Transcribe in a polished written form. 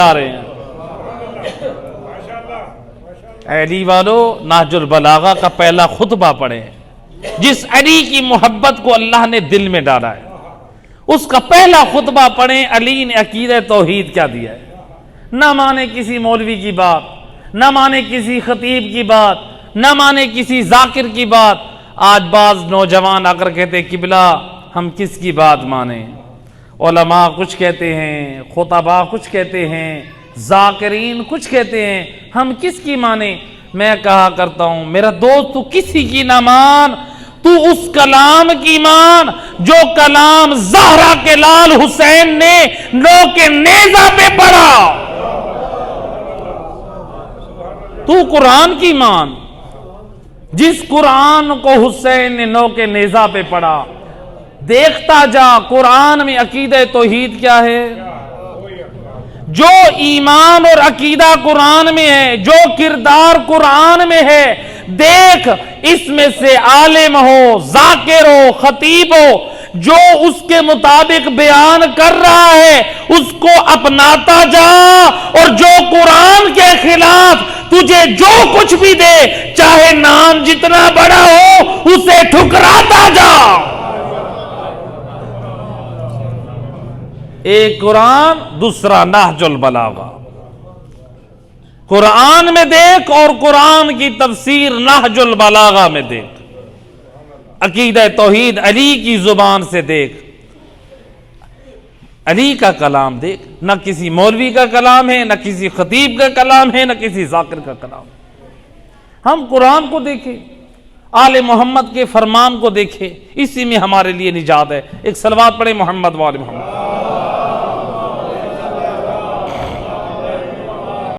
آ رہے ہیں۔ علی والو نہج البلاغہ کا پہلا خطبہ پڑھیں، جس علی کی محبت کو اللہ نے دل میں ڈالا ہے اس کا پہلا خطبہ پڑھیں۔ علی نے عقیدہ توحید کیا دیا ہے، نہ مانے کسی مولوی کی بات، نہ مانے کسی خطیب کی بات، نہ مانے کسی ذاکر کی بات۔ آج بعض نوجوان آ کر کہتے قبلہ ہم کس کی بات مانیں، علماء کچھ کہتے ہیں، خطباء کچھ کہتے ہیں، ذاکرین کچھ کہتے ہیں، ہم کس کی مانیں؟ میں کہا کرتا ہوں میرا دوست تو کسی کی نہ مان، تو اس کلام کی مان جو کلام زہرا کے لال حسین نے نو کے نیزہ پہ پڑھا۔ تو قرآن کی مان جس قرآن کو حسین نے نو کے نیزہ پہ پڑھا۔ دیکھتا جا قرآن میں عقیدہ توحید کیا ہے، جو ایمان اور عقیدہ قرآن میں ہے، جو کردار قرآن میں ہے، دیکھ اس میں سے عالم ہو، ذاکر ہو، خطیب ہو، جو اس کے مطابق بیان کر رہا ہے اس کو اپناتا جا، اور جو قرآن کے خلاف تجھے جو کچھ بھی دے چاہے نام جتنا بڑا ہو اسے ٹھکراتا جا۔ ایک قرآن، دوسرا نہج البلاغہ۔ قرآن میں دیکھ اور قرآن کی تفسیر نہج البلاغہ میں دیکھ، عقیدہ توحید علی کی زبان سے دیکھ، علی کا کلام دیکھ، نہ کسی مولوی کا کلام ہے، نہ کسی خطیب کا کلام ہے، نہ کسی ذاکر کا کلام۔ ہم قرآن کو دیکھیں، آل محمد کے فرمان کو دیکھیں، اسی میں ہمارے لیے نجات ہے۔ ایک صلوات پڑھیں محمد وآل محمد۔